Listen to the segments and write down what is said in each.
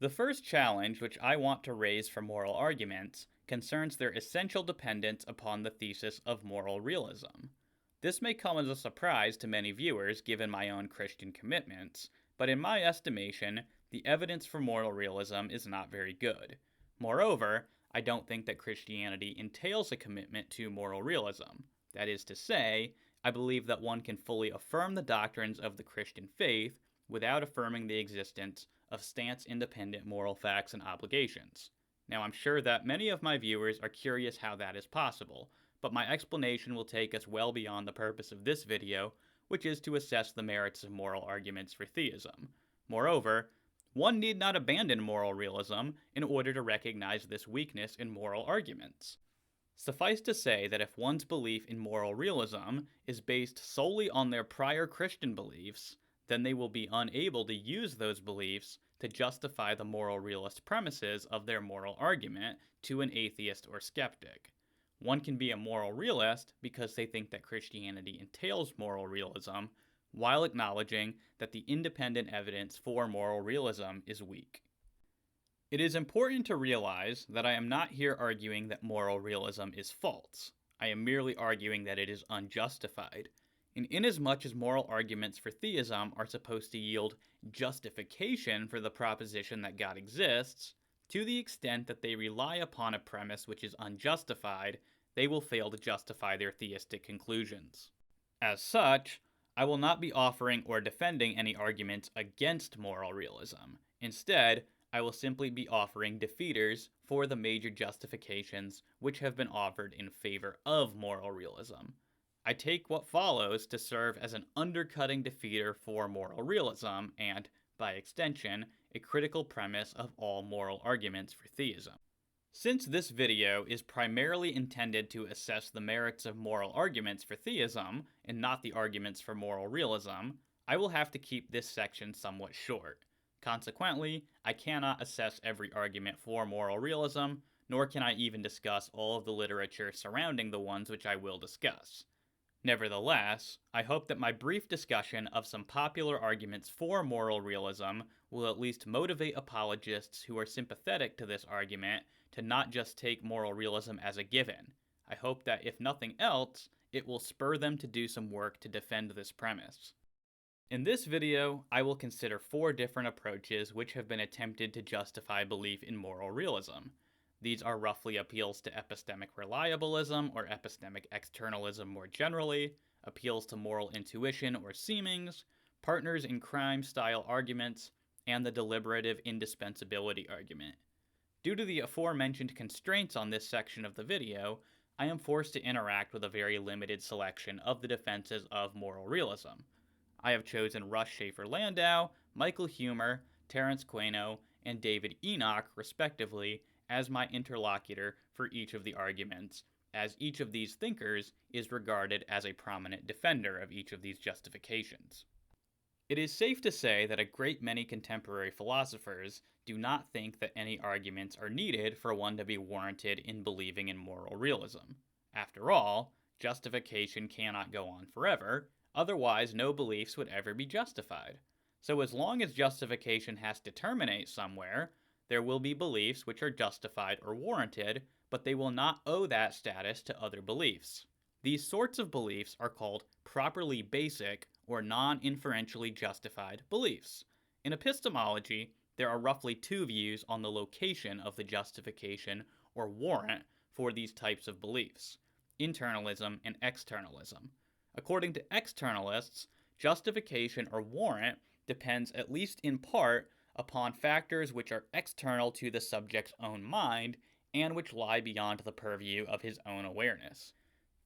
The first challenge which I want to raise for moral arguments concerns their essential dependence upon the thesis of moral realism. This may come as a surprise to many viewers given my own Christian commitments, but in my estimation, the evidence for moral realism is not very good. Moreover, I don't think that Christianity entails a commitment to moral realism. That is to say, I believe that one can fully affirm the doctrines of the Christian faith without affirming the existence of stance-independent moral facts and obligations. Now, I'm sure that many of my viewers are curious how that is possible, but my explanation will take us well beyond the purpose of this video, which is to assess the merits of moral arguments for theism. Moreover, one need not abandon moral realism in order to recognize this weakness in moral arguments. Suffice to say that if one's belief in moral realism is based solely on their prior Christian beliefs, then they will be unable to use those beliefs to justify the moral realist premises of their moral argument to an atheist or skeptic. One can be a moral realist because they think that Christianity entails moral realism, while acknowledging that the independent evidence for moral realism is weak. It is important to realize that I am not here arguing that moral realism is false. I am merely arguing that it is unjustified. And inasmuch as moral arguments for theism are supposed to yield justification for the proposition that God exists, to the extent that they rely upon a premise which is unjustified, they will fail to justify their theistic conclusions. As such, I will not be offering or defending any arguments against moral realism. Instead, I will simply be offering defeaters for the major justifications which have been offered in favor of moral realism. I take what follows to serve as an undercutting defeater for moral realism and, by extension, a critical premise of all moral arguments for theism. Since this video is primarily intended to assess the merits of moral arguments for theism, and not the arguments for moral realism, I will have to keep this section somewhat short. Consequently, I cannot assess every argument for moral realism, nor can I even discuss all of the literature surrounding the ones which I will discuss. Nevertheless, I hope that my brief discussion of some popular arguments for moral realism will at least motivate apologists who are sympathetic to this argument to not just take moral realism as a given. I hope that if nothing else, it will spur them to do some work to defend this premise. In this video, I will consider 4 different approaches which have been attempted to justify belief in moral realism. These are roughly appeals to epistemic reliabilism or epistemic externalism more generally, appeals to moral intuition or seemings, partners in crime style arguments, and the deliberative indispensability argument. Due to the aforementioned constraints on this section of the video, I am forced to interact with a very limited selection of the defenses of moral realism. I have chosen Russ Shafer-Landau, Michael Huemer, Terence Cuneo, and David Enoch, respectively, as my interlocutor for each of the arguments, as each of these thinkers is regarded as a prominent defender of each of these justifications. It is safe to say that a great many contemporary philosophers do not think that any arguments are needed for one to be warranted in believing in moral realism. After all, justification cannot go on forever, otherwise no beliefs would ever be justified. So as long as justification has to terminate somewhere, there will be beliefs which are justified or warranted, but they will not owe that status to other beliefs. These sorts of beliefs are called properly basic or non-inferentially justified beliefs. In epistemology, there are roughly 2 views on the location of the justification or warrant for these types of beliefs: internalism and externalism. According to externalists, justification or warrant depends at least in part upon factors which are external to the subject's own mind and which lie beyond the purview of his own awareness.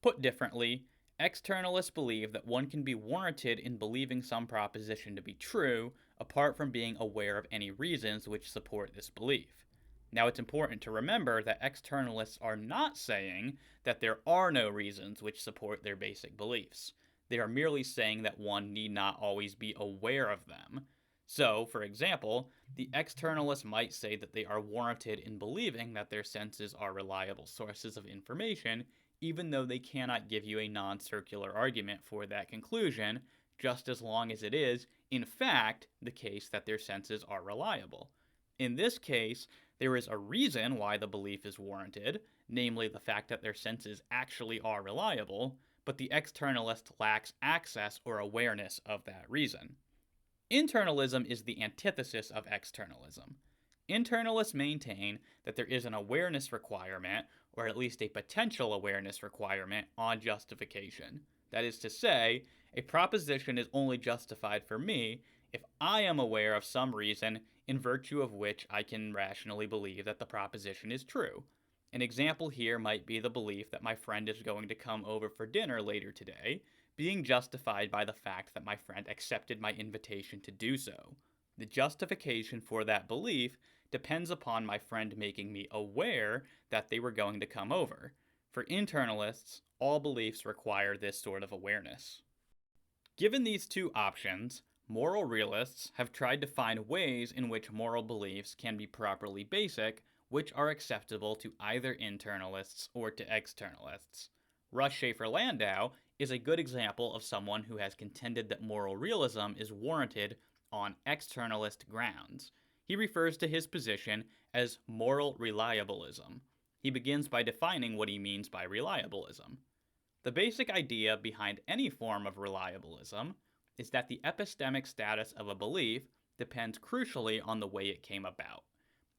Put differently, externalists believe that one can be warranted in believing some proposition to be true apart from being aware of any reasons which support this belief. Now, it's important to remember that externalists are not saying that there are no reasons which support their basic beliefs. They are merely saying that one need not always be aware of them. So, for example, the externalists might say that they are warranted in believing that their senses are reliable sources of information, even though they cannot give you a non-circular argument for that conclusion, just as long as it is, in fact, the case that their senses are reliable. In this case, there is a reason why the belief is warranted, namely the fact that their senses actually are reliable, but the externalist lacks access or awareness of that reason. Internalism is the antithesis of externalism. Internalists maintain that there is an awareness requirement, or at least a potential awareness requirement, on justification. That is to say, a proposition is only justified for me if I am aware of some reason in virtue of which I can rationally believe that the proposition is true. An example here might be the belief that my friend is going to come over for dinner later today, being justified by the fact that my friend accepted my invitation to do so. The justification for that belief depends upon my friend making me aware that they were going to come over. For internalists, all beliefs require this sort of awareness. Given these two options, moral realists have tried to find ways in which moral beliefs can be properly basic, which are acceptable to either internalists or to externalists. Russ Shafer-Landau is a good example of someone who has contended that moral realism is warranted on externalist grounds. He refers to his position as moral reliabilism. He begins by defining what he means by reliabilism. The basic idea behind any form of reliabilism is that the epistemic status of a belief depends crucially on the way it came about.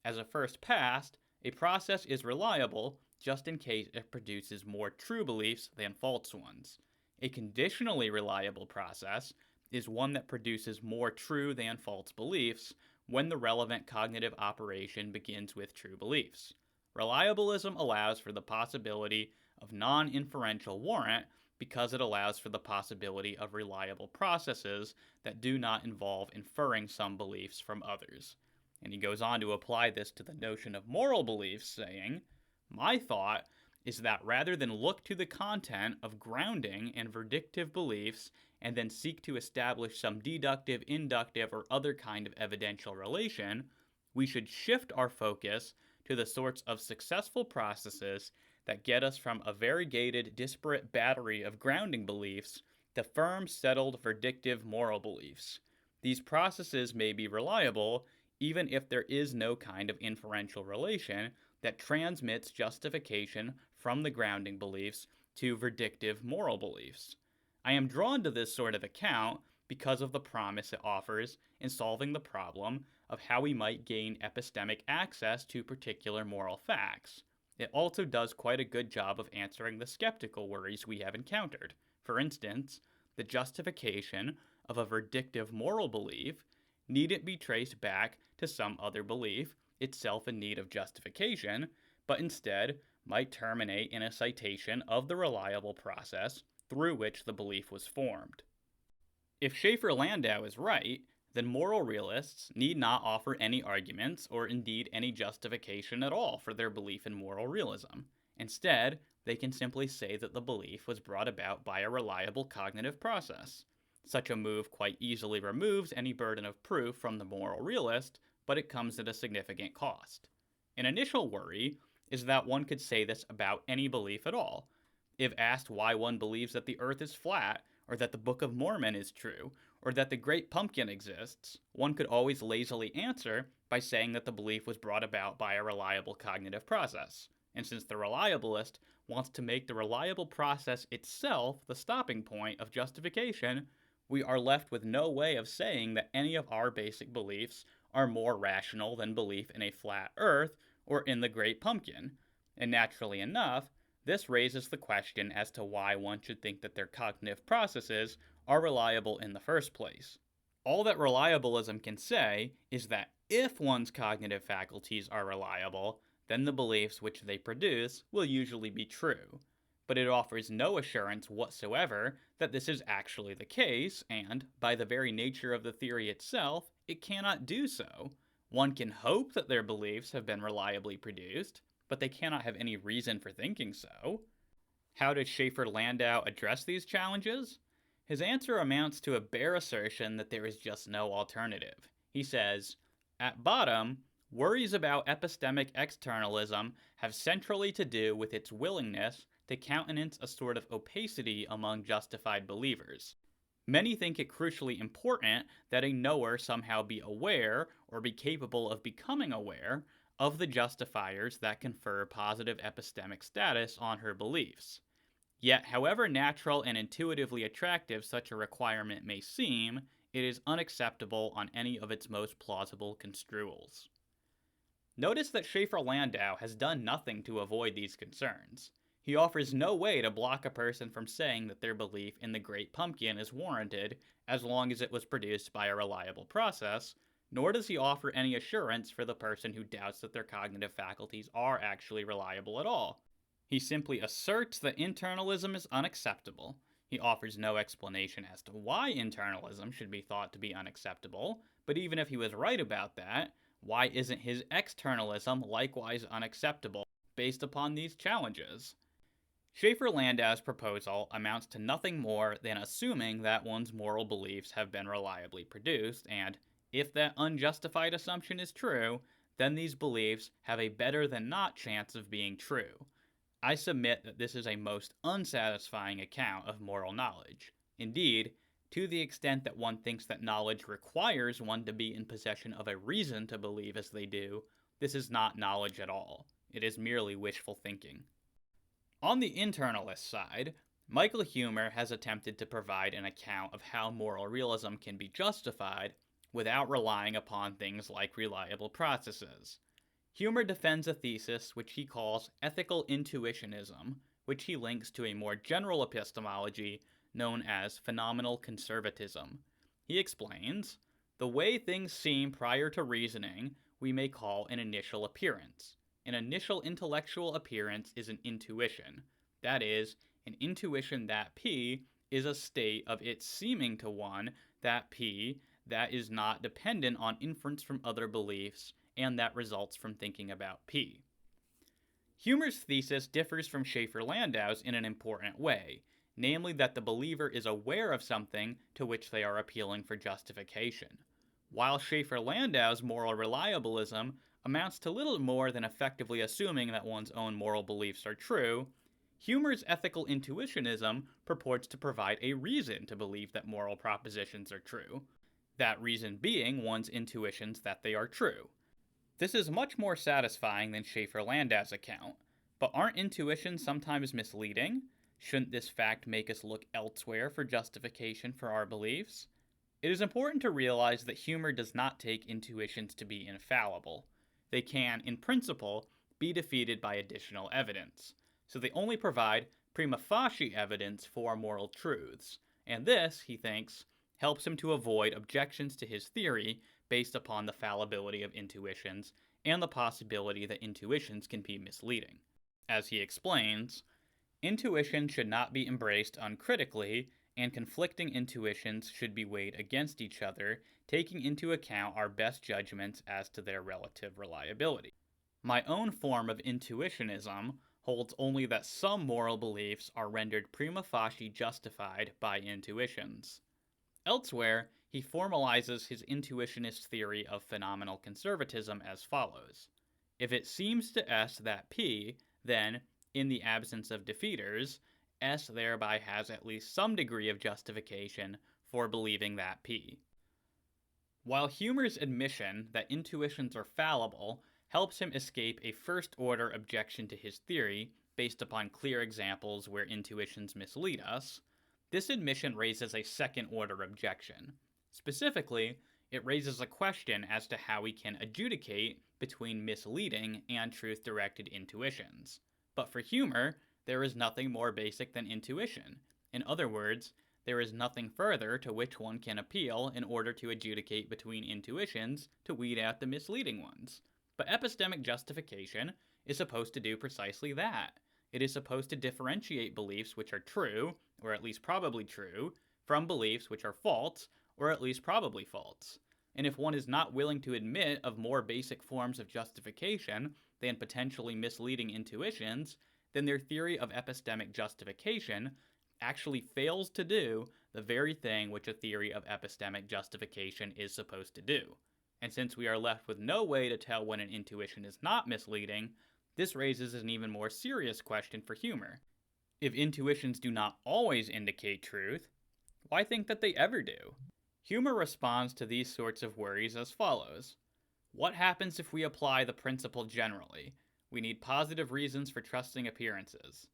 As a first pass, a process is reliable just in case it produces more true beliefs than false ones. A conditionally reliable process is one that produces more true than false beliefs when the relevant cognitive operation begins with true beliefs. Reliabilism allows for the possibility of non-inferential warrant because it allows for the possibility of reliable processes that do not involve inferring some beliefs from others. And he goes on to apply this to the notion of moral beliefs, saying, "My thought is that rather than look to the content of grounding and verdictive beliefs and then seek to establish some deductive, inductive, or other kind of evidential relation, we should shift our focus to the sorts of successful processes that get us from a variegated, disparate battery of grounding beliefs to firm, settled, verdictive moral beliefs. These processes may be reliable even if there is no kind of inferential relation that transmits justification from the grounding beliefs to verdictive moral beliefs. I am drawn to this sort of account because of the promise it offers in solving the problem of how we might gain epistemic access to particular moral facts. It also does quite a good job of answering the skeptical worries we have encountered. For instance, the justification of a verdictive moral belief needn't be traced back to some other belief, itself in need of justification, but instead might terminate in a citation of the reliable process through which the belief was formed. If Shafer-Landau is right, then moral realists need not offer any arguments or indeed any justification at all for their belief in moral realism. Instead, they can simply say that the belief was brought about by a reliable cognitive process. Such a move quite easily removes any burden of proof from the moral realist, but it comes at a significant cost. An initial worry is that one could say this about any belief at all. If asked why one believes that the earth is flat, or that the Book of Mormon is true, or that the Great Pumpkin exists, one could always lazily answer by saying that the belief was brought about by a reliable cognitive process. And since the reliabilist wants to make the reliable process itself the stopping point of justification, we are left with no way of saying that any of our basic beliefs are more rational than belief in a flat earth or in the Great Pumpkin. And naturally enough, this raises the question as to why one should think that their cognitive processes are reliable in the first place. All that reliabilism can say is that if one's cognitive faculties are reliable, then the beliefs which they produce will usually be true. But it offers no assurance whatsoever that this is actually the case, and, by the very nature of the theory itself, it cannot do so. One can hope that their beliefs have been reliably produced, but they cannot have any reason for thinking so. How does Shafer-Landau address these challenges? His answer amounts to a bare assertion that there is just no alternative. He says, "At bottom, worries about epistemic externalism have centrally to do with its willingness to countenance a sort of opacity among justified believers. Many think it crucially important that a knower somehow be aware, or be capable of becoming aware, of the justifiers that confer positive epistemic status on her beliefs. Yet, however natural and intuitively attractive such a requirement may seem, it is unacceptable on any of its most plausible construals. Notice that Shafer-Landau has done nothing to avoid these concerns. He offers no way to block a person from saying that their belief in the Great Pumpkin is warranted as long as it was produced by a reliable process, nor does he offer any assurance for the person who doubts that their cognitive faculties are actually reliable at all. He simply asserts that internalism is unacceptable. He offers no explanation as to why internalism should be thought to be unacceptable, but even if he was right about that, why isn't his externalism likewise unacceptable based upon these challenges? Shafer-Landau's proposal amounts to nothing more than assuming that one's moral beliefs have been reliably produced, and if that unjustified assumption is true, then these beliefs have a better than not chance of being true. I submit that this is a most unsatisfying account of moral knowledge. Indeed, to the extent that one thinks that knowledge requires one to be in possession of a reason to believe as they do, this is not knowledge at all. It is merely wishful thinking. On the internalist side, Michael Huemer has attempted to provide an account of how moral realism can be justified without relying upon things like reliable processes. Huemer defends a thesis which he calls ethical intuitionism, which he links to a more general epistemology known as phenomenal conservatism. He explains, the way things seem prior to reasoning we may call an initial appearance. An initial intellectual appearance is an intuition. That is, an intuition that P is a state of it seeming to one that P that is not dependent on inference from other beliefs and that results from thinking about P. Huemer's thesis differs from Shafer-Landau's in an important way, namely that the believer is aware of something to which they are appealing for justification. While Shafer-Landau's moral reliabilism amounts to little more than effectively assuming that one's own moral beliefs are true, Huemer's ethical intuitionism purports to provide a reason to believe that moral propositions are true, that reason being one's intuitions that they are true. This is much more satisfying than Shafer-Landau's account, but aren't intuitions sometimes misleading? Shouldn't this fact make us look elsewhere for justification for our beliefs? It is important to realize that Huemer does not take intuitions to be infallible. They can, in principle, be defeated by additional evidence, so they only provide prima facie evidence for moral truths, and this, he thinks, helps him to avoid objections to his theory based upon the fallibility of intuitions and the possibility that intuitions can be misleading. As he explains, intuition should not be embraced uncritically, and conflicting intuitions should be weighed against each other, taking into account our best judgments as to their relative reliability. My own form of intuitionism holds only that some moral beliefs are rendered prima facie justified by intuitions. Elsewhere, he formalizes his intuitionist theory of phenomenal conservatism as follows. If it seems to S that P, then, in the absence of defeaters, S thereby has at least some degree of justification for believing that P. While Huemer's admission that intuitions are fallible helps him escape a first-order objection to his theory based upon clear examples where intuitions mislead us, this admission raises a second-order objection. Specifically, it raises a question as to how we can adjudicate between misleading and truth-directed intuitions. But for Huemer, there is nothing more basic than intuition. In other words, there is nothing further to which one can appeal in order to adjudicate between intuitions to weed out the misleading ones. But epistemic justification is supposed to do precisely that. It is supposed to differentiate beliefs which are true, or at least probably true, from beliefs which are false, or at least probably false. And if one is not willing to admit of more basic forms of justification than potentially misleading intuitions, then their theory of epistemic justification actually fails to do the very thing which a theory of epistemic justification is supposed to do. And since we are left with no way to tell when an intuition is not misleading, this raises an even more serious question for Huemer. If intuitions do not always indicate truth, Why think that they ever do? Huemer responds to these sorts of worries as follows. What happens if we apply the principle generally? We need positive reasons for trusting appearances.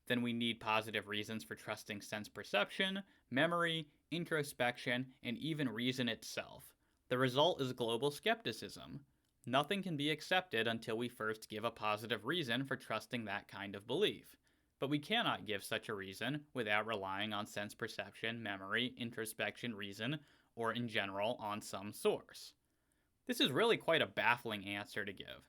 Then we need positive reasons for trusting sense perception, memory, introspection, and even reason itself. The result is global skepticism. Nothing can be accepted until we first give a positive reason for trusting that kind of belief. But we cannot give such a reason without relying on sense perception, memory, introspection, reason, or in general on some source. This is really quite a baffling answer to give.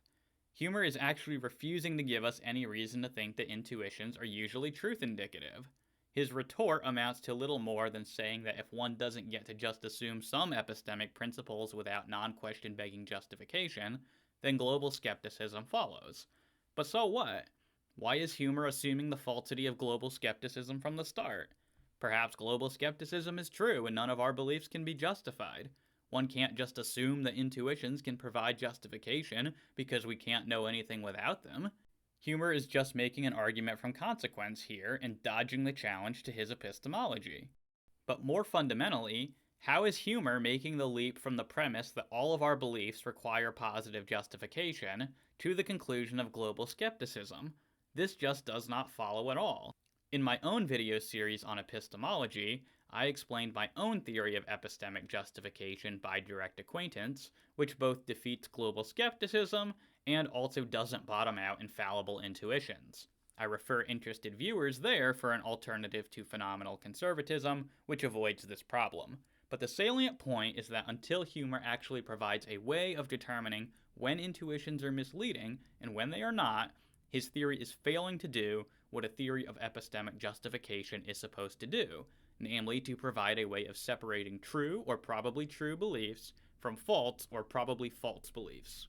Huemer is actually refusing to give us any reason to think that intuitions are usually truth indicative. His retort amounts to little more than saying that if one doesn't get to just assume some epistemic principles without non-question begging justification, then global skepticism follows. But so what? Why is Huemer assuming the falsity of global skepticism from the start? Perhaps global skepticism is true and none of our beliefs can be justified. One can't just assume that intuitions can provide justification because we can't know anything without them. Huemer is just making an argument from consequence here and dodging the challenge to his epistemology. But more fundamentally, how is Huemer making the leap from the premise that all of our beliefs require positive justification to the conclusion of global skepticism? This just does not follow at all. In my own video series on epistemology, I explained my own theory of epistemic justification by direct acquaintance, which both defeats global skepticism and also doesn't bottom out infallible intuitions. I refer interested viewers there for an alternative to phenomenal conservatism, which avoids this problem. But the salient point is that until Huemer actually provides a way of determining when intuitions are misleading and when they are not, his theory is failing to do what a theory of epistemic justification is supposed to do, namely to provide a way of separating true or probably true beliefs from false or probably false beliefs.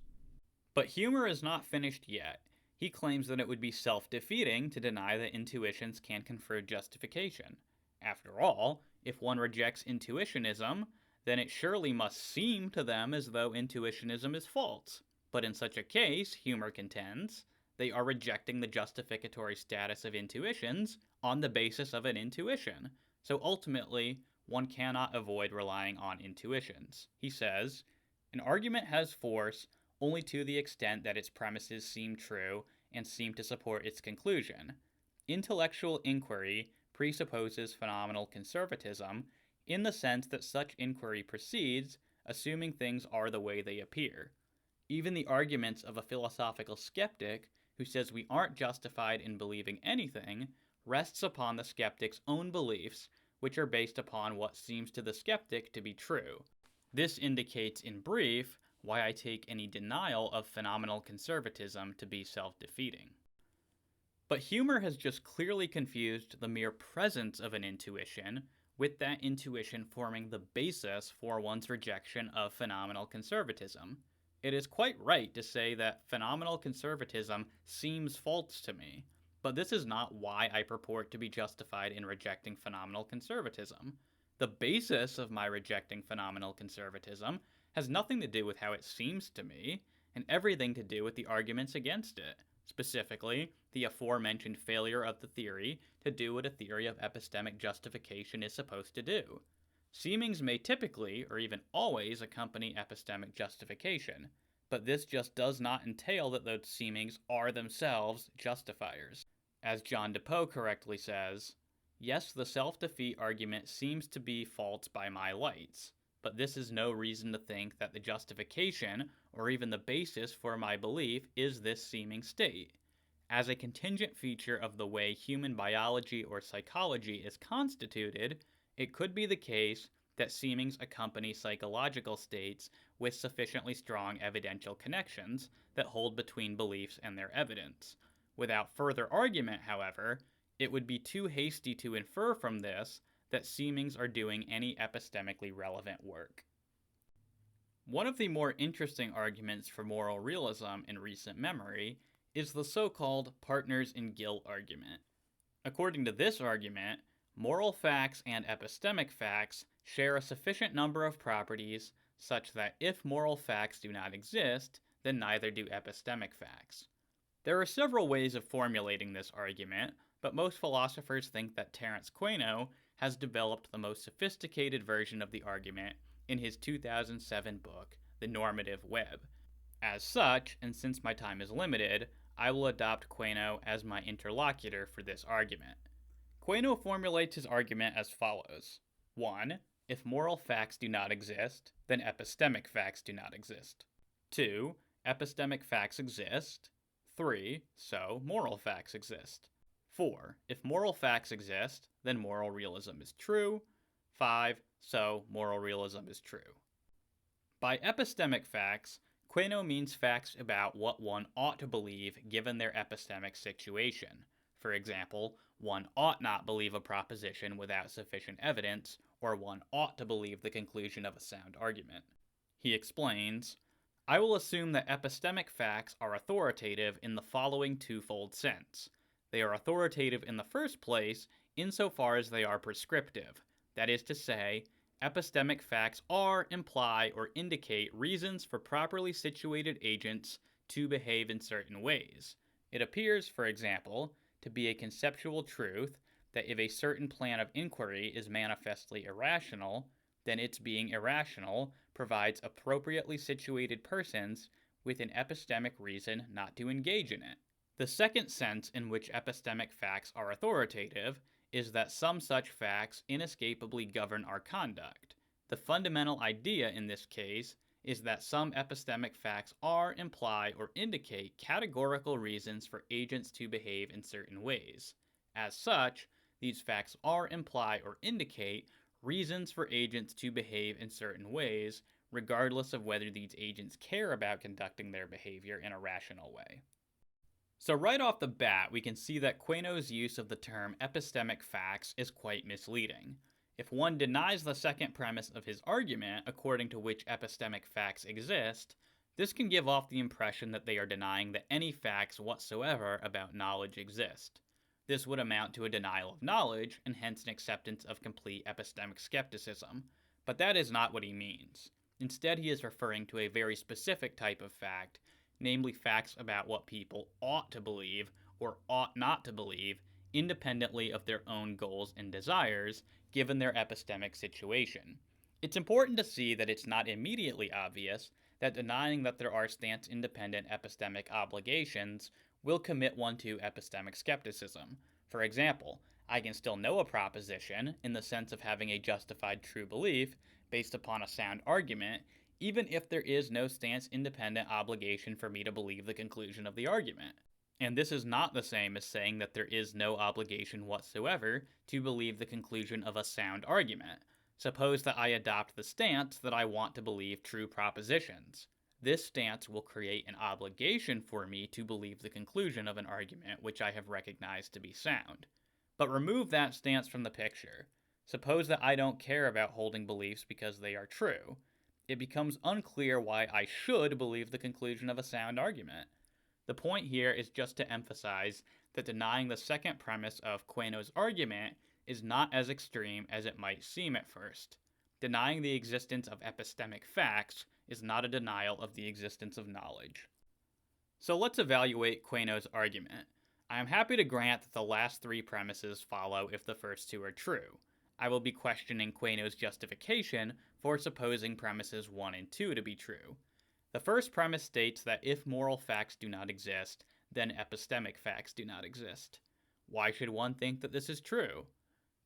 But Huemer is not finished yet. He claims that it would be self-defeating to deny that intuitions can confer justification. After all, if one rejects intuitionism, then it surely must seem to them as though intuitionism is false. But in such a case, Huemer contends, they are rejecting the justificatory status of intuitions on the basis of an intuition. So ultimately, one cannot avoid relying on intuitions. He says, an argument has force only to the extent that its premises seem true and seem to support its conclusion. Intellectual inquiry presupposes phenomenal conservatism in the sense that such inquiry proceeds assuming things are the way they appear. Even the arguments of a philosophical skeptic who says we aren't justified in believing anything rests upon the skeptic's own beliefs, which are based upon what seems to the skeptic to be true. This indicates, in brief, why I take any denial of phenomenal conservatism to be self-defeating. But Huemer has just clearly confused the mere presence of an intuition with that intuition forming the basis for one's rejection of phenomenal conservatism. It is quite right to say that phenomenal conservatism seems false to me, but this is not why I purport to be justified in rejecting phenomenal conservatism. The basis of my rejecting phenomenal conservatism has nothing to do with how it seems to me, and everything to do with the arguments against it, specifically the aforementioned failure of the theory to do what a theory of epistemic justification is supposed to do. Seemings may typically, or even always, accompany epistemic justification, but this just does not entail that those seemings are themselves justifiers. As John DePoe correctly says, yes, the self-defeat argument seems to be false by my lights, but this is no reason to think that the justification, or even the basis for my belief, is this seeming state. As a contingent feature of the way human biology or psychology is constituted, it could be the case that seemings accompany psychological states with sufficiently strong evidential connections that hold between beliefs and their evidence. Without further argument, however, it would be too hasty to infer from this that seemings are doing any epistemically relevant work. One of the more interesting arguments for moral realism in recent memory is the so-called partners in guilt argument. According to this argument, moral facts and epistemic facts share a sufficient number of properties such that if moral facts do not exist, then neither do epistemic facts. There are several ways of formulating this argument, but most philosophers think that Terence Cuneo has developed the most sophisticated version of the argument in his 2007 book, The Normative Web. As such, and since my time is limited, I will adopt Cuneo as my interlocutor for this argument. Cuneo formulates his argument as follows. 1. If moral facts do not exist, then epistemic facts do not exist. 2. Epistemic facts exist. 3. So, moral facts exist. 4. If moral facts exist, then moral realism is true. 5. So, moral realism is true. By epistemic facts, Cuneo means facts about what one ought to believe given their epistemic situation. For example, one ought not believe a proposition without sufficient evidence, or one ought to believe the conclusion of a sound argument. He explains, I will assume that epistemic facts are authoritative in the following twofold sense. They are authoritative in the first place insofar as they are prescriptive, that is to say, epistemic facts are, imply, or indicate reasons for properly situated agents to behave in certain ways. It appears, for example, to be a conceptual truth that if a certain plan of inquiry is manifestly irrational, then its being irrational provides appropriately situated persons with an epistemic reason not to engage in it. The second sense in which epistemic facts are authoritative is that some such facts inescapably govern our conduct. The fundamental idea in this case is that some epistemic facts are, imply, or indicate categorical reasons for agents to behave in certain ways. As such, these facts are, imply, or indicate reasons for agents to behave in certain ways, regardless of whether these agents care about conducting their behavior in a rational way. So right off the bat, we can see that Cuneo's use of the term epistemic facts is quite misleading. If one denies the second premise of his argument, according to which epistemic facts exist, this can give off the impression that they are denying that any facts whatsoever about knowledge exist. This would amount to a denial of knowledge, and hence an acceptance of complete epistemic skepticism. But that is not what he means. Instead, he is referring to a very specific type of fact, namely facts about what people ought to believe or ought not to believe, independently of their own goals and desires, given their epistemic situation. It's important to see that it's not immediately obvious that denying that there are stance-independent epistemic obligations will commit one to epistemic skepticism. For example, I can still know a proposition, in the sense of having a justified true belief, based upon a sound argument, even if there is no stance-independent obligation for me to believe the conclusion of the argument. And this is not the same as saying that there is no obligation whatsoever to believe the conclusion of a sound argument. Suppose that I adopt the stance that I want to believe true propositions. This stance will create an obligation for me to believe the conclusion of an argument which I have recognized to be sound. But remove that stance from the picture. Suppose that I don't care about holding beliefs because they are true. It becomes unclear why I should believe the conclusion of a sound argument. The point here is just to emphasize that denying the second premise of Cuneo's argument is not as extreme as it might seem at first. Denying the existence of epistemic facts is not a denial of the existence of knowledge. So let's evaluate Cuneo's argument. I am happy to grant that the last three premises follow if the first two are true. I will be questioning Cuneo's justification for supposing premises 1 and 2 to be true. The first premise states that if moral facts do not exist, then epistemic facts do not exist. Why should one think that this is true?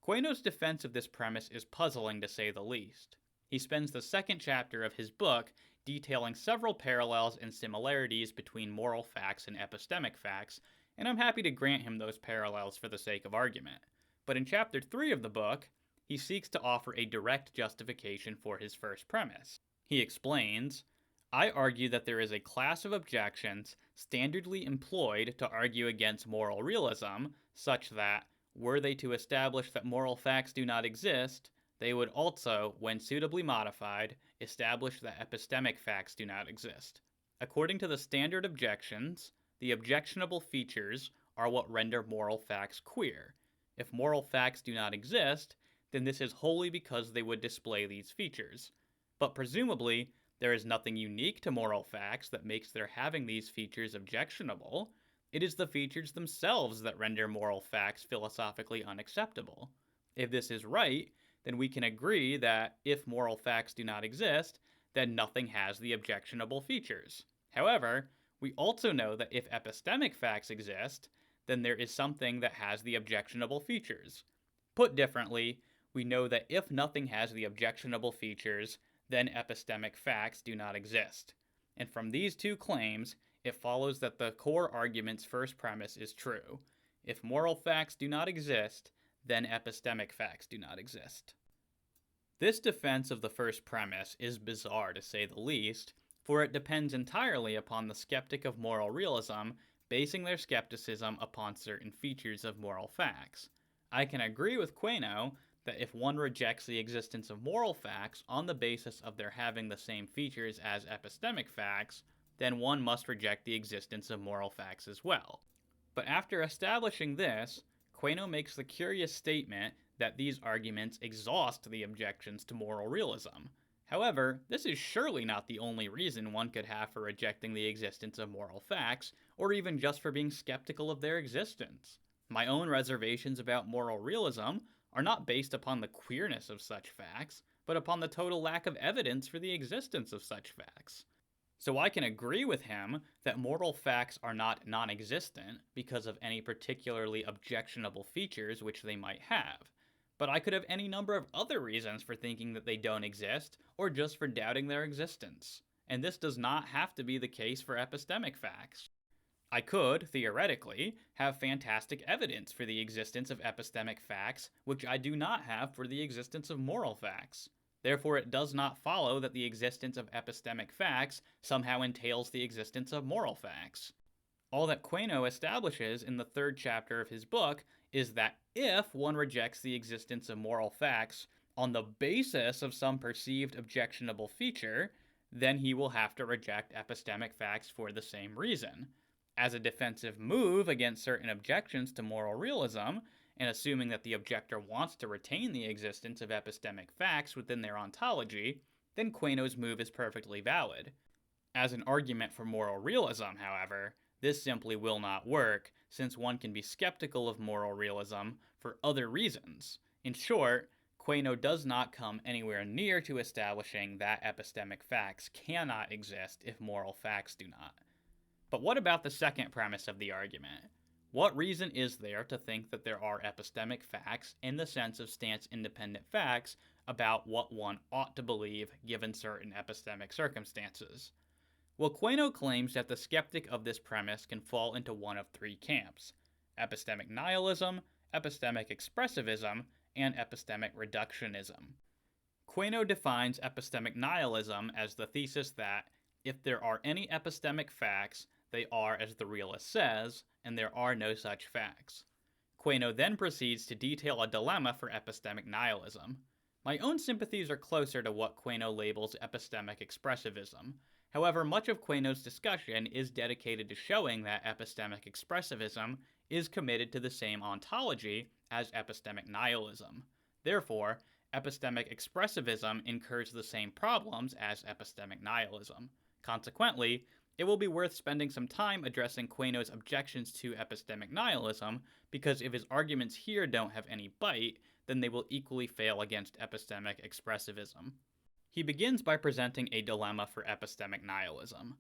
Cuneo's defense of this premise is puzzling to say the least. He spends the second chapter of his book detailing several parallels and similarities between moral facts and epistemic facts, and I'm happy to grant him those parallels for the sake of argument. But in chapter 3 of the book, he seeks to offer a direct justification for his first premise. He explains, I argue that there is a class of objections standardly employed to argue against moral realism, such that, were they to establish that moral facts do not exist, they would also, when suitably modified, establish that epistemic facts do not exist. According to the standard objections, the objectionable features are what render moral facts queer. If moral facts do not exist, then this is wholly because they would display these features. But presumably, there is nothing unique to moral facts that makes their having these features objectionable. It is the features themselves that render moral facts philosophically unacceptable. If this is right, then we can agree that if moral facts do not exist, then nothing has the objectionable features. However, we also know that if epistemic facts exist, then there is something that has the objectionable features. Put differently, we know that if nothing has the objectionable features, then epistemic facts do not exist. And from these two claims, it follows that the core argument's first premise is true. If moral facts do not exist, then epistemic facts do not exist. This defense of the first premise is bizarre to say the least, for it depends entirely upon the skeptic of moral realism basing their skepticism upon certain features of moral facts. I can agree with Cuneo that if one rejects the existence of moral facts on the basis of their having the same features as epistemic facts, then one must reject the existence of moral facts as well. But after establishing this, Cuneo makes the curious statement that these arguments exhaust the objections to moral realism. However, this is surely not the only reason one could have for rejecting the existence of moral facts, or even just for being skeptical of their existence. My own reservations about moral realism are not based upon the queerness of such facts, but upon the total lack of evidence for the existence of such facts. So I can agree with him that moral facts are not non-existent because of any particularly objectionable features which they might have. But I could have any number of other reasons for thinking that they don't exist, or just for doubting their existence. And this does not have to be the case for epistemic facts. I could, theoretically, have fantastic evidence for the existence of epistemic facts, which I do not have for the existence of moral facts. Therefore, it does not follow that the existence of epistemic facts somehow entails the existence of moral facts. All that Cuneo establishes in the third chapter of his book is that if one rejects the existence of moral facts on the basis of some perceived objectionable feature, then he will have to reject epistemic facts for the same reason. As a defensive move against certain objections to moral realism, and assuming that the objector wants to retain the existence of epistemic facts within their ontology, then Cuneo's move is perfectly valid. As an argument for moral realism, however, this simply will not work, since one can be skeptical of moral realism for other reasons. In short, Cuneo does not come anywhere near to establishing that epistemic facts cannot exist if moral facts do not. But what about the second premise of the argument? What reason is there to think that there are epistemic facts in the sense of stance-independent facts about what one ought to believe given certain epistemic circumstances? Well, Cuneo claims that the skeptic of this premise can fall into one of three camps: epistemic nihilism, epistemic expressivism, and epistemic reductionism. Cuneo defines epistemic nihilism as the thesis that if there are any epistemic facts, they are as the realist says, and there are no such facts. Cuneo then proceeds to detail a dilemma for epistemic nihilism. My own sympathies are closer to what Cuneo labels epistemic expressivism. However, much of Cuneo's discussion is dedicated to showing that epistemic expressivism is committed to the same ontology as epistemic nihilism. Therefore, epistemic expressivism incurs the same problems as epistemic nihilism. Consequently, it will be worth spending some time addressing Cuneo's objections to epistemic nihilism, because if his arguments here don't have any bite, then they will equally fail against epistemic expressivism. He begins by presenting a dilemma for epistemic nihilism.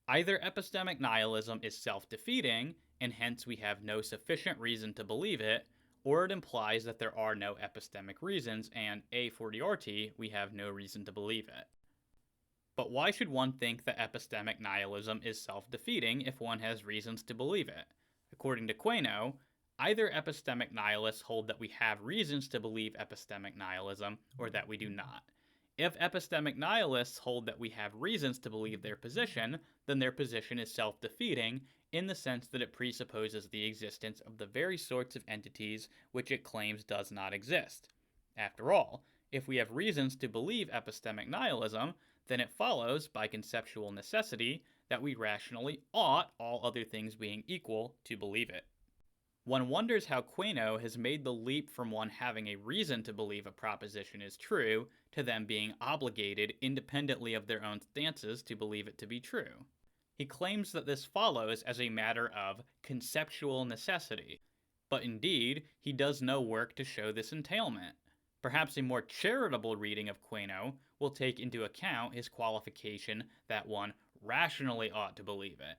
Either epistemic nihilism is self-defeating, and hence we have no sufficient reason to believe it, or it implies that there are no epistemic reasons, and a fortiori, we have no reason to believe it. But why should one think that epistemic nihilism is self-defeating if one has reasons to believe it? According to Cuneo, either epistemic nihilists hold that we have reasons to believe epistemic nihilism, or that we do not. If epistemic nihilists hold that we have reasons to believe their position, then their position is self-defeating in the sense that it presupposes the existence of the very sorts of entities which it claims does not exist. After all, if we have reasons to believe epistemic nihilism, then it follows, by conceptual necessity, that we rationally ought, all other things being equal, to believe it. One wonders how Cuneo has made the leap from one having a reason to believe a proposition is true, to them being obligated, independently of their own stances, to believe it to be true. He claims that this follows as a matter of conceptual necessity. But indeed, he does no work to show this entailment. Perhaps a more charitable reading of Cuneo will take into account his qualification that one rationally ought to believe it,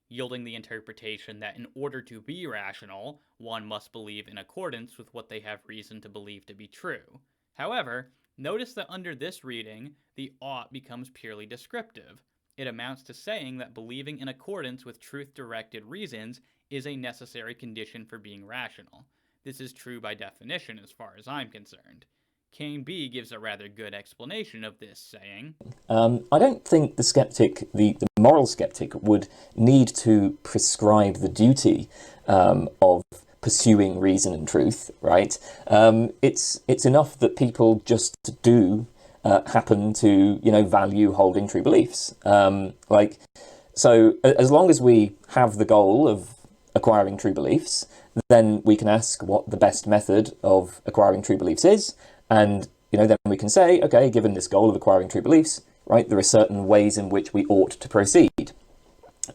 yielding the interpretation that in order to be rational, one must believe in accordance with what they have reason to believe to be true. However, notice that under this reading, the ought becomes purely descriptive. It amounts to saying that believing in accordance with truth-directed reasons is a necessary condition for being rational. This is true by definition as far as I'm concerned. Kane B gives a rather good explanation of this, saying, I don't think the skeptic, the moral skeptic, would need to prescribe the duty of pursuing reason and truth, right? It's enough that people just do happen to, value holding true beliefs. So as long as we have the goal of acquiring true beliefs, then we can ask what the best method of acquiring true beliefs is, and then we can say, okay, given this goal of acquiring true beliefs, right, there are certain ways in which we ought to proceed.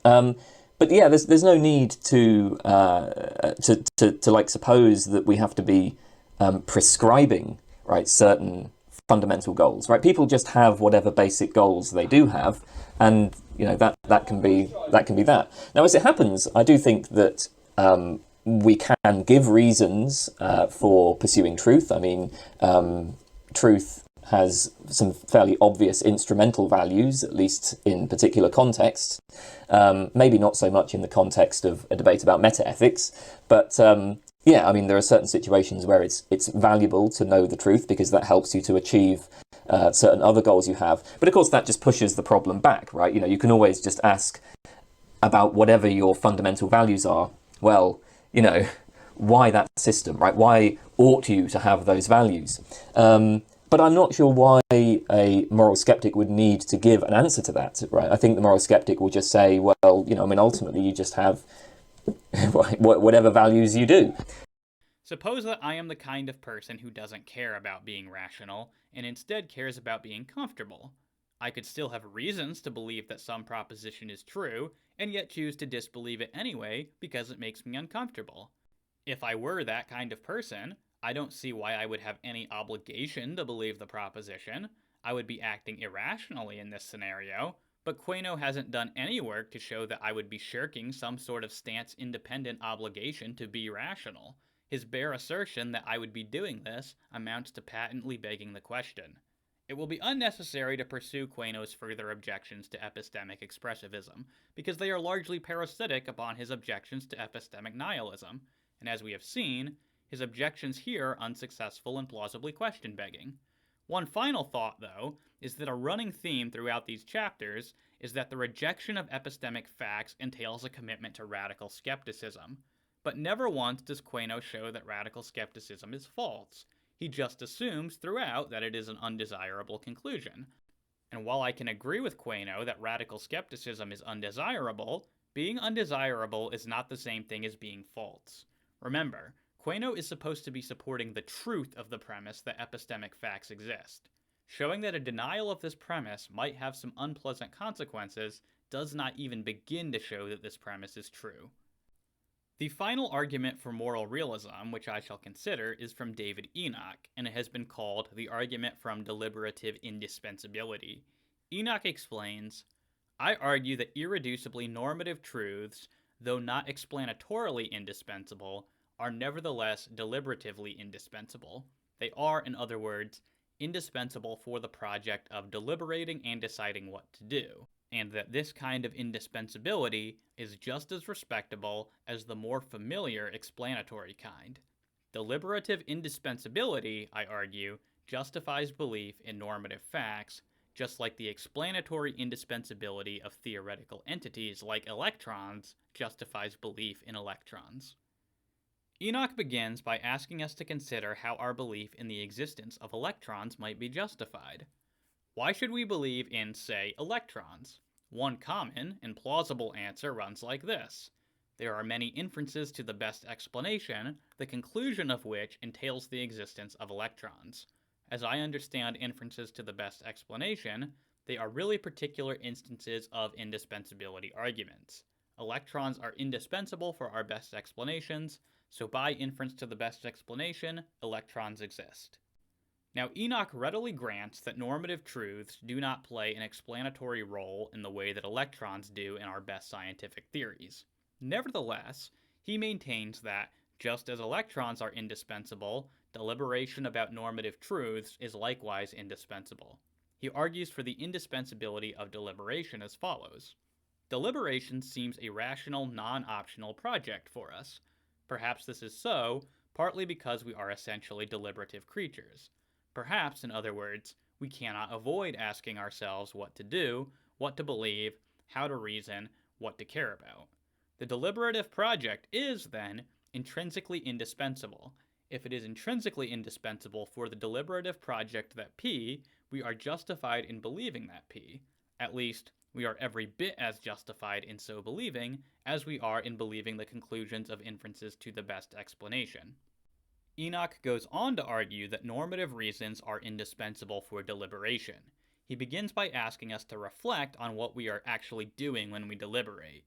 But yeah, there's no need to like suppose that we have to be prescribing, right, certain fundamental goals, right? People just have whatever basic goals they do have, and that can be that. Now, as it happens, I do think that we can give reasons for pursuing truth. I mean, truth has some fairly obvious instrumental values, at least in particular contexts. Maybe not so much in the context of a debate about meta-ethics, but yeah, I mean, there are certain situations where it's valuable to know the truth because that helps you to achieve certain other goals you have. But of course, that just pushes the problem back, right? You can always just ask about whatever your fundamental values are. Well, why that system, right? Why ought you to have those values? But I'm not sure why a moral skeptic would need to give an answer to that, right? I think the moral skeptic will just say, well, ultimately you just have whatever values you do. Suppose that I am the kind of person who doesn't care about being rational, and instead cares about being comfortable. I could still have reasons to believe that some proposition is true, and yet choose to disbelieve it anyway because it makes me uncomfortable. If I were that kind of person, I don't see why I would have any obligation to believe the proposition. I would be acting irrationally in this scenario, but Cuneo hasn't done any work to show that I would be shirking some sort of stance-independent obligation to be rational. His bare assertion that I would be doing this amounts to patently begging the question. It will be unnecessary to pursue Cuneo's further objections to epistemic expressivism, because they are largely parasitic upon his objections to epistemic nihilism, and as we have seen, his objections here are unsuccessful and plausibly question-begging. One final thought, though, is that a running theme throughout these chapters is that the rejection of epistemic facts entails a commitment to radical skepticism. But never once does Cuneo show that radical skepticism is false. He just assumes throughout that it is an undesirable conclusion. And while I can agree with Cuneo that radical skepticism is undesirable, being undesirable is not the same thing as being false. Remember, Cuneo is supposed to be supporting the truth of the premise that epistemic facts exist. Showing that a denial of this premise might have some unpleasant consequences does not even begin to show that this premise is true. The final argument for moral realism, which I shall consider, is from David Enoch, and it has been called the argument from deliberative indispensability. Enoch explains, I argue that irreducibly normative truths, though not explanatorily indispensable, are nevertheless deliberatively indispensable. They are, in other words, indispensable for the project of deliberating and deciding what to do, and that this kind of indispensability is just as respectable as the more familiar explanatory kind. Deliberative indispensability, I argue, justifies belief in normative facts, just like the explanatory indispensability of theoretical entities like electrons justifies belief in electrons. Enoch begins by asking us to consider how our belief in the existence of electrons might be justified. Why should we believe in, say, electrons? One common and plausible answer runs like this. There are many inferences to the best explanation, the conclusion of which entails the existence of electrons. As I understand inferences to the best explanation, they are really particular instances of indispensability arguments. Electrons are indispensable for our best explanations, so by inference to the best explanation, electrons exist. Now, Enoch readily grants that normative truths do not play an explanatory role in the way that electrons do in our best scientific theories. Nevertheless, he maintains that, just as electrons are indispensable, deliberation about normative truths is likewise indispensable. He argues for the indispensability of deliberation as follows. Deliberation seems a rational, non-optional project for us. Perhaps this is so, partly because we are essentially deliberative creatures. Perhaps, in other words, we cannot avoid asking ourselves what to do, what to believe, how to reason, what to care about. The deliberative project is, then, intrinsically indispensable. If it is intrinsically indispensable for the deliberative project that P, we are justified in believing that P. At least, we are every bit as justified in so believing as we are in believing the conclusions of inferences to the best explanation. Enoch goes on to argue that normative reasons are indispensable for deliberation. He begins by asking us to reflect on what we are actually doing when we deliberate.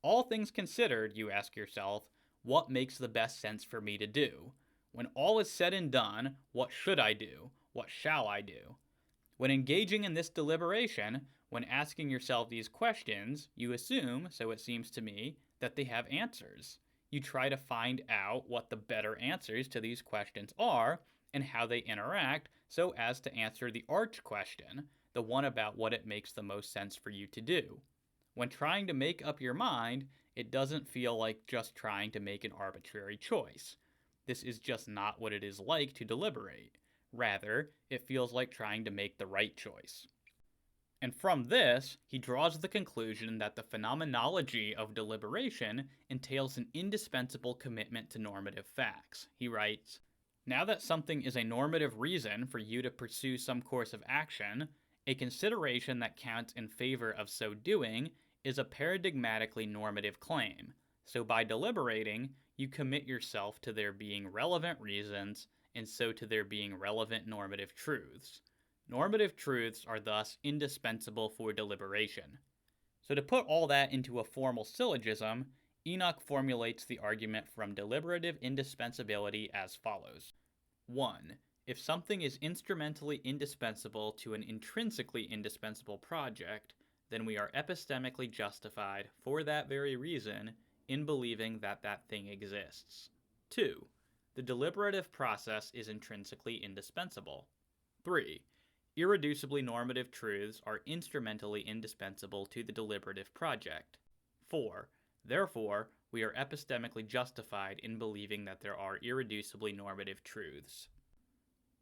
All things considered, you ask yourself, what makes the best sense for me to do? When all is said and done, what should I do? What shall I do? When engaging in this deliberation, when asking yourself these questions, you assume, so it seems to me, that they have answers. You try to find out what the better answers to these questions are and how they interact so as to answer the arch question, the one about what it makes the most sense for you to do. When trying to make up your mind, it doesn't feel like just trying to make an arbitrary choice. This is just not what it is like to deliberate. Rather, it feels like trying to make the right choice. And from this, he draws the conclusion that the phenomenology of deliberation entails an indispensable commitment to normative facts. He writes, "Now that something is a normative reason for you to pursue some course of action, a consideration that counts in favor of so doing is a paradigmatically normative claim. So by deliberating, you commit yourself to there being relevant reasons, and so to there being relevant normative truths. Normative truths are thus indispensable for deliberation." So to put all that into a formal syllogism, Enoch formulates the argument from deliberative indispensability as follows. 1. If something is instrumentally indispensable to an intrinsically indispensable project, then we are epistemically justified, for that very reason, in believing that that thing exists. 2. The deliberative process is intrinsically indispensable. 3. Irreducibly normative truths are instrumentally indispensable to the deliberative project. 4. Therefore, we are epistemically justified in believing that there are irreducibly normative truths.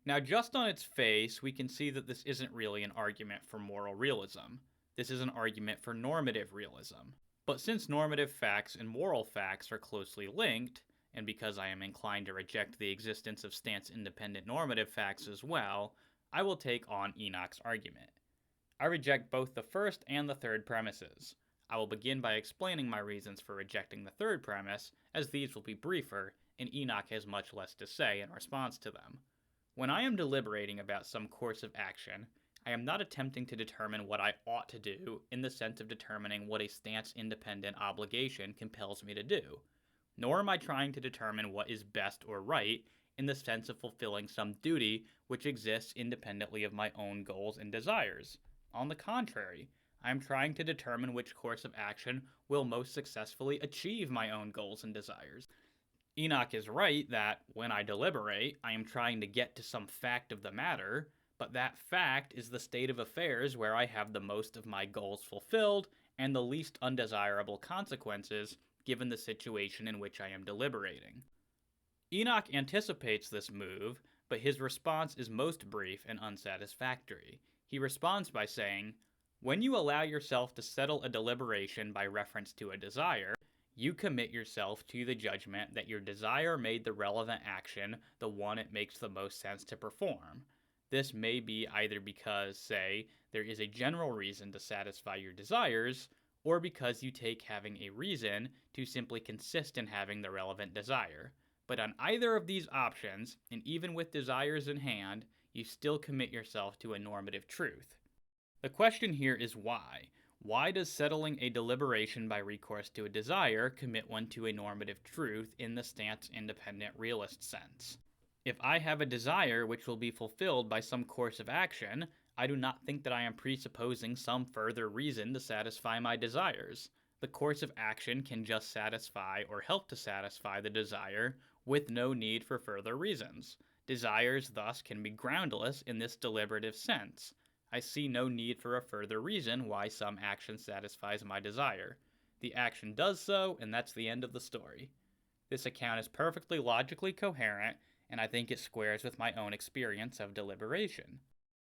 Now, just on its face, we can see that this isn't really an argument for moral realism. This is an argument for normative realism. But since normative facts and moral facts are closely linked, and because I am inclined to reject the existence of stance-independent normative facts as well, I will take on Enoch's argument. I reject both the first and the third premises. I will begin by explaining my reasons for rejecting the third premise, as these will be briefer, and Enoch has much less to say in response to them. When I am deliberating about some course of action, I am not attempting to determine what I ought to do in the sense of determining what a stance-independent obligation compels me to do, nor am I trying to determine what is best or right in the sense of fulfilling some duty which exists independently of my own goals and desires. On the contrary, I am trying to determine which course of action will most successfully achieve my own goals and desires. Enoch is right that, when I deliberate, I am trying to get to some fact of the matter, but that fact is the state of affairs where I have the most of my goals fulfilled and the least undesirable consequences given the situation in which I am deliberating. Enoch anticipates this move, but his response is most brief and unsatisfactory. He responds by saying, "When you allow yourself to settle a deliberation by reference to a desire, you commit yourself to the judgment that your desire made the relevant action the one it makes the most sense to perform. This may be either because, say, there is a general reason to satisfy your desires, or because you take having a reason to simply consist in having the relevant desire. But on either of these options, and even with desires in hand, you still commit yourself to a normative truth." The question here is why. Why does settling a deliberation by recourse to a desire commit one to a normative truth in the stance-independent realist sense? If I have a desire which will be fulfilled by some course of action, I do not think that I am presupposing some further reason to satisfy my desires. The course of action can just satisfy or help to satisfy the desire with no need for further reasons. Desires thus can be groundless in this deliberative sense. I see no need for a further reason why some action satisfies my desire. The action does so, and that's the end of the story. This account is perfectly logically coherent, and I think it squares with my own experience of deliberation.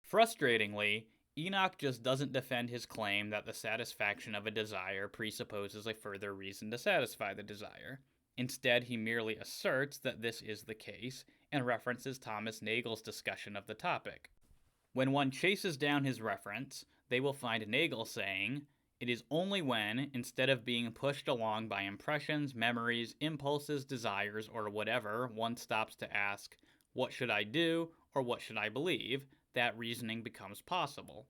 Frustratingly, Enoch just doesn't defend his claim that the satisfaction of a desire presupposes a further reason to satisfy the desire. Instead, he merely asserts that this is the case and references Thomas Nagel's discussion of the topic. When one chases down his reference, they will find Nagel saying, "It is only when, instead of being pushed along by impressions, memories, impulses, desires, or whatever, one stops to ask, 'What should I do?' or 'What should I believe?' that reasoning becomes possible."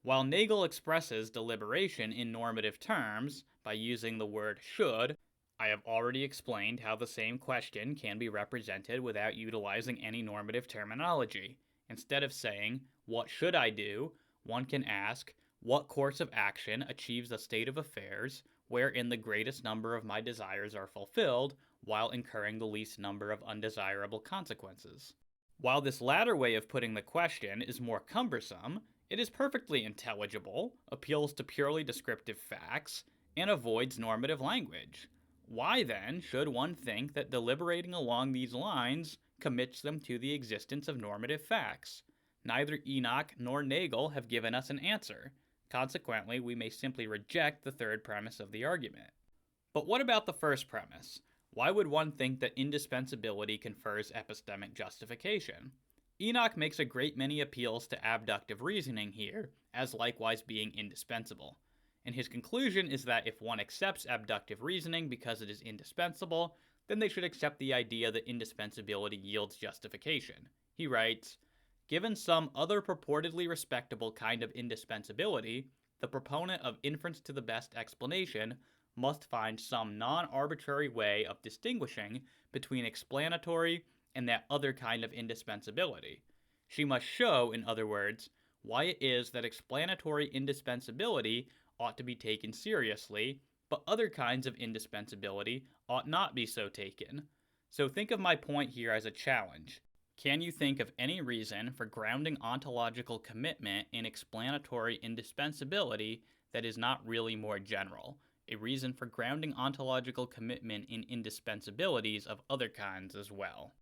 While Nagel expresses deliberation in normative terms by using the word should, I have already explained how the same question can be represented without utilizing any normative terminology. Instead of saying, "What should I do?" one can ask, "What course of action achieves a state of affairs wherein the greatest number of my desires are fulfilled while incurring the least number of undesirable consequences?" While this latter way of putting the question is more cumbersome, it is perfectly intelligible, appeals to purely descriptive facts, and avoids normative language. Why, then, should one think that deliberating along these lines commits them to the existence of normative facts? Neither Enoch nor Nagel have given us an answer. Consequently, we may simply reject the third premise of the argument. But what about the first premise? Why would one think that indispensability confers epistemic justification? Enoch makes a great many appeals to abductive reasoning here, as likewise being indispensable. And his conclusion is that if one accepts abductive reasoning because it is indispensable, then they should accept the idea that indispensability yields justification. He writes, "Given some other purportedly respectable kind of indispensability, the proponent of inference to the best explanation must find some non-arbitrary way of distinguishing between explanatory and that other kind of indispensability. She must show, in other words, why it is that explanatory indispensability ought to be taken seriously, but other kinds of indispensability ought not be so taken. So think of my point here as a challenge. Can you think of any reason for grounding ontological commitment in explanatory indispensability that is not really more general? A reason for grounding ontological commitment in indispensabilities of other kinds as well."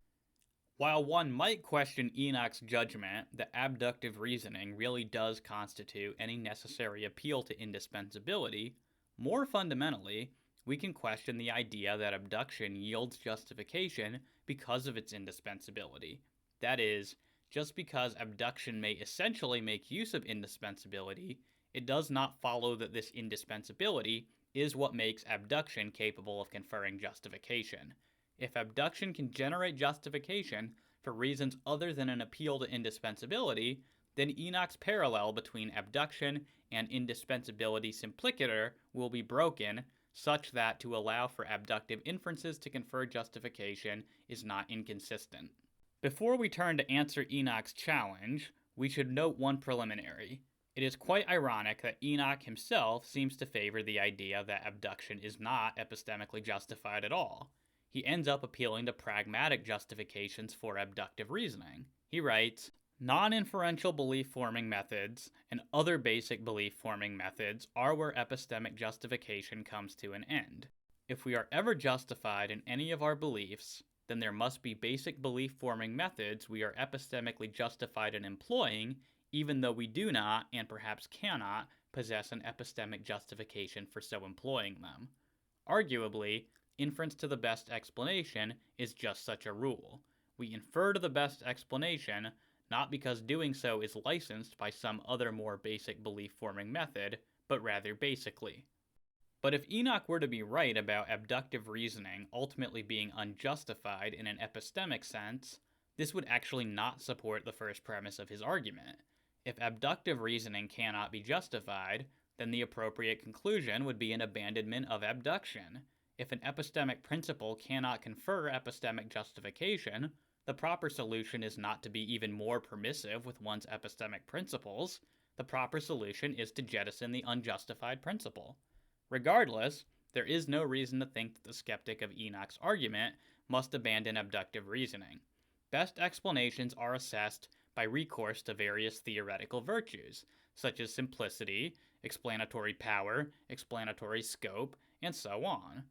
While one might question Enoch's judgment that abductive reasoning really does constitute any necessary appeal to indispensability, more fundamentally, we can question the idea that abduction yields justification because of its indispensability. That is, just because abduction may essentially make use of indispensability, it does not follow that this indispensability is what makes abduction capable of conferring justification. If abduction can generate justification for reasons other than an appeal to indispensability, then Enoch's parallel between abduction and indispensability simplicator will be broken, such that to allow for abductive inferences to confer justification is not inconsistent. Before we turn to answer Enoch's challenge, we should note one preliminary. It is quite ironic that Enoch himself seems to favor the idea that abduction is not epistemically justified at all. He ends up appealing to pragmatic justifications for abductive reasoning. He writes, "Non-inferential belief-forming methods and other basic belief-forming methods are where epistemic justification comes to an end. If we are ever justified in any of our beliefs, then there must be basic belief-forming methods we are epistemically justified in employing, even though we do not, and perhaps cannot, possess an epistemic justification for so employing them." Arguably, inference to the best explanation is just such a rule. We infer to the best explanation, not because doing so is licensed by some other more basic belief-forming method, but rather basically. But if Enoch were to be right about abductive reasoning ultimately being unjustified in an epistemic sense, this would actually not support the first premise of his argument. If abductive reasoning cannot be justified, then the appropriate conclusion would be an abandonment of abduction. If an epistemic principle cannot confer epistemic justification, the proper solution is not to be even more permissive with one's epistemic principles. The proper solution is to jettison the unjustified principle. Regardless, there is no reason to think that the skeptic of Enoch's argument must abandon abductive reasoning. Best explanations are assessed by recourse to various theoretical virtues, such as simplicity, explanatory power, explanatory scope, and so on.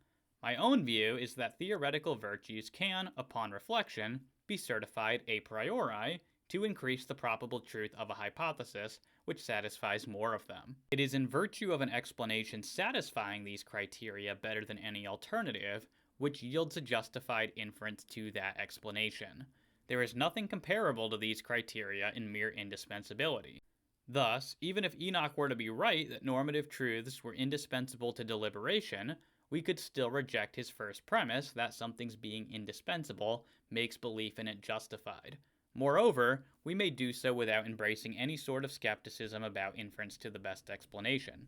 My own view is that theoretical virtues can, upon reflection, be certified a priori to increase the probable truth of a hypothesis which satisfies more of them. It is in virtue of an explanation satisfying these criteria better than any alternative which yields a justified inference to that explanation. There is nothing comparable to these criteria in mere indispensability. Thus, even if Enoch were to be right that normative truths were indispensable to deliberation, we could still reject his first premise that something's being indispensable makes belief in it justified. Moreover, we may do so without embracing any sort of skepticism about inference to the best explanation.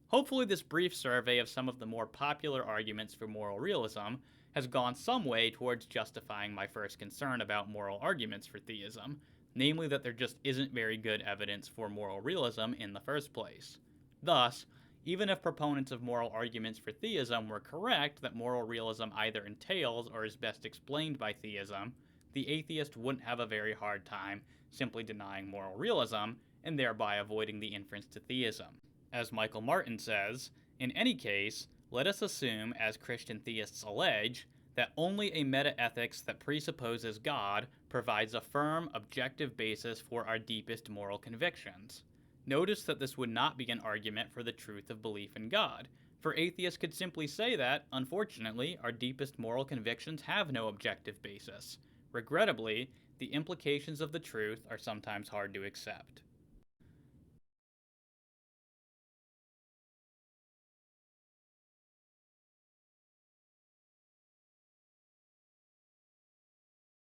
Hopefully this brief survey of some of the more popular arguments for moral realism has gone some way towards justifying my first concern about moral arguments for theism, namely that there just isn't very good evidence for moral realism in the first place. Thus, even if proponents of moral arguments for theism were correct that moral realism either entails or is best explained by theism, the atheist wouldn't have a very hard time simply denying moral realism and thereby avoiding the inference to theism. As Michael Martin says, in any case, let us assume, as Christian theists allege, that only a metaethics that presupposes God provides a firm, objective basis for our deepest moral convictions. Notice that this would not be an argument for the truth of belief in God, for atheists could simply say that, unfortunately, our deepest moral convictions have no objective basis. Regrettably, the implications of the truth are sometimes hard to accept.